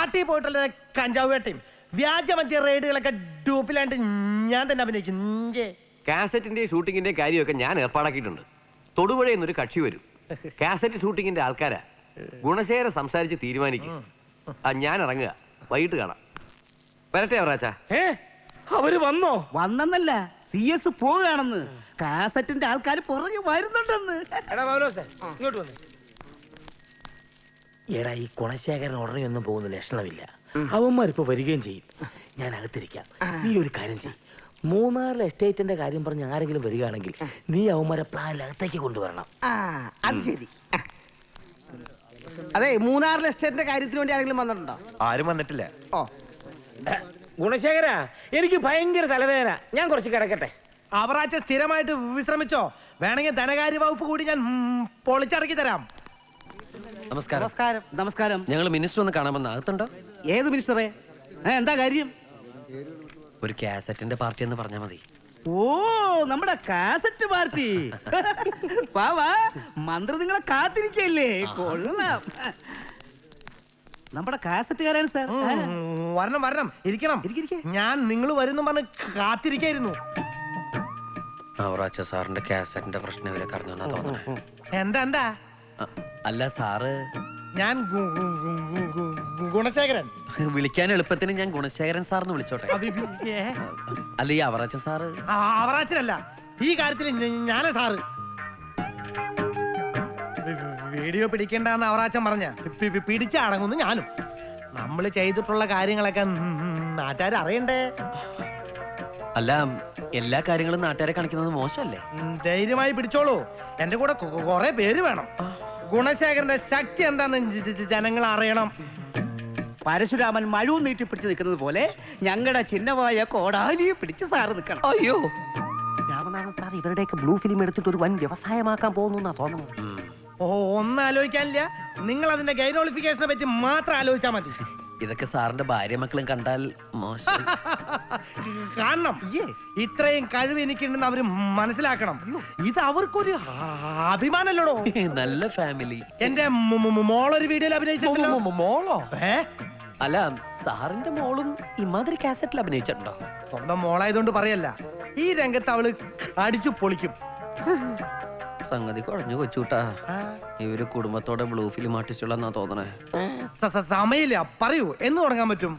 നാട്ടിൽ പോയിട്ടുള്ള കഞ്ചാവ് വേട്ടയും വ്യാജ മദ്യ റെയ്ഡുകളൊക്കെ ഡ്യൂപ്പിലായിട്ട് ഞാൻ തന്നെ അഭിനയിക്കും. കാസറ്റിന്റെ ഷൂട്ടിങ്ങിന്റെ കാര്യമൊക്കെ ഞാൻ ഏർപ്പാടാക്കിയിട്ടുണ്ട്. തൊടുപുഴ എന്നൊരു കക്ഷി വരും. കാസറ്റ് ഷൂട്ടിങ്ങിന്റെ ആൾക്കാരാ. ഗുണശേഖരം സംസാരിച്ച് തീരുമാനിക്കും. ഞാൻ ഇറങ്ങുക, വൈകിട്ട് കാണാം. വരട്ടെ അവറാച്ച. അവര് വന്നോ? വന്നെന്നല്ല, CS പോവുകയാണെന്ന്. കാസറ്റിന്റെ ആൾക്കാർ പുറകെ വരുന്നുണ്ടെന്ന്. ഇങ്ങോട്ട് വന്നേ. എടാ, ഈ ഗുണശേഖരൻ ഉടനെ ഒന്നും പോകുന്ന ലക്ഷണമില്ല. അവന്മാരിപ്പോ വരികയും ചെയ്യും. ഞാൻ അകത്തിരിക്കാം. നീ ഒരു കാര്യം ചെയ്യും, മൂന്നാറിലെ എസ്റ്റേറ്റിന്റെ കാര്യം പറഞ്ഞ് ആരെങ്കിലും വരികയാണെങ്കിൽ നീ അവന്മാരെ പ്ലാനിലകത്തേക്ക് കൊണ്ടുവരണം. അത് ശരി. അതെ, മൂന്നാറിലെ എസ്റ്റേറ്റിന്റെ കാര്യത്തിന് വേണ്ടി ആരെങ്കിലും വന്നിട്ടുണ്ടോ? ആരും വന്നിട്ടില്ല. ഓ, ഗുണശേഖര, എനിക്ക് ഭയങ്കര തലവേദന, ഞാൻ കുറച്ച് കിടക്കട്ടെ. അവറാച്ച സ്ഥിരമായിട്ട് വിശ്രമിച്ചോ. വേണമെങ്കിൽ ധനകാര്യ വകുപ്പ് കൂടി ഞാൻ പൊളിച്ചടക്കി തരാം. നമസ്കാരം. നമസ്കാരം. ഞങ്ങൾ മിനിസ്റ്റർ ഒന്ന് കാണാമെന്ന്. അകത്തുണ്ടോ? ഏത് മിനിസ്റ്ററെ? എന്താ കാര്യം? ഒരു കാസറ്റിന്റെ പാർട്ടി എന്ന് പറഞ്ഞാൽ മതി. ഓ, നമ്മുടെ കാസറ്റ് പാർട്ടി. വാ, മന്ത്രി നിങ്ങളെ കാത്തിരിക്കല്ലേ. കൊള്ളാം. നമ്മുടെ കാസറ്റുകാരാണ് സാർ. വരണം, ഇരിക്കണം. ഞാൻ നിങ്ങൾ വരുന്നു പറഞ്ഞ് കാത്തിരിക്കായിരുന്നു. അവറാച്ച സാറിന്റെ കാസറ്റിന്റെ പ്രശ്നം ഇവരൊക്കെ അറിഞ്ഞാ തോന്നണേ. എന്താ? അല്ല സാറ്, ഞാൻ ഗുണശേഖരൻ. വിളിക്കാൻ എളുപ്പത്തിന് ഞാൻ ഗുണശേഖരൻ സാറിന് വിളിച്ചോട്ടെ. അല്ല, ഈ അവറാച്ച സാറ്? അവറാച്ചനല്ല, ഈ കാര്യത്തിൽ ഞാനാ സാറ്. വീഡിയോ പിടിക്കണ്ടെന്ന് അവറാച്ചൻ പറഞ്ഞ പിടിച്ചടങ്ങുന്നു ഞാനും. നമ്മൾ ചെയ്തിട്ടുള്ള കാര്യങ്ങളൊക്കെ നാട്ടുകാർ അറിയണ്ടേ? അല്ല, എല്ലാ കാര്യങ്ങളും നാട്ടുകാരെ കാണിക്കുന്നത് മോശമല്ലേ? ധൈര്യമായി പിടിച്ചോളൂ. എന്റെ കൂടെ കുറെ പേര് വേണം. ഗുണശേഖരന്റെ ശക്തി എന്താന്ന് ജനങ്ങൾ അറിയണം. പരശുരാമൻ മഴവും നീട്ടി പിടിച്ച് നിൽക്കുന്നത് പോലെ ഞങ്ങളുടെ ചിഹ്നമായ കോടാലിയെ പിടിച്ച് സാറ് നിൽക്കണം. അയ്യോ, രാമനാഥൻ സാർ ഇവരുടെയൊക്കെ ബ്ലൂ ഫിലിം എടുത്തിട്ട് ഒരു വൻ വ്യവസായമാക്കാൻ പോകുന്നു തോന്നുന്നു. ഒന്നും ആലോചിക്കാനില്ല. നിങ്ങൾ അതിന്റെ ഗൈനോളിഫിക്കേഷനെ പറ്റി മാത്രം ആലോചിച്ചാൽ മതി. ഇതൊക്കെ സാറിന്റെ ഭാര്യ മക്കളും കണ്ടാൽ മോശം. കാണണം. ഇത്രയും കഴിവ് എനിക്കുണ്ടെന്ന് അവര് മനസ്സിലാക്കണം. ഇത് അവർക്കൊരു അഭിമാനമല്ലടോ. നല്ല ഫാമിലി. എന്റെ മോളൊരു വീഡിയോയിൽ അഭിനയിച്ചിട്ടുണ്ടല്ലോ. മോളോ? അല്ല, സാറിന്റെ മോളും ഇമാതിരി കാസറ്റിൽ അഭിനയിച്ചിട്ടുണ്ടോ? സ്വന്തം മോളായതുകൊണ്ട് പറയല്ല, ഈ രംഗത്ത് അവള് അടിച്ചു പൊളിക്കും. സംഗതി കുഴഞ്ഞു കൊച്ചൂട്ടാ. ഇവര് കുടുംബത്തോടെ ബ്ലൂ ഫിലിം ആർട്ടിസ്റ്റുകളെന്നാ തോന്നണേ. സമയില്ല. പറയൂ, എന്ന് തുടങ്ങാൻ പറ്റും?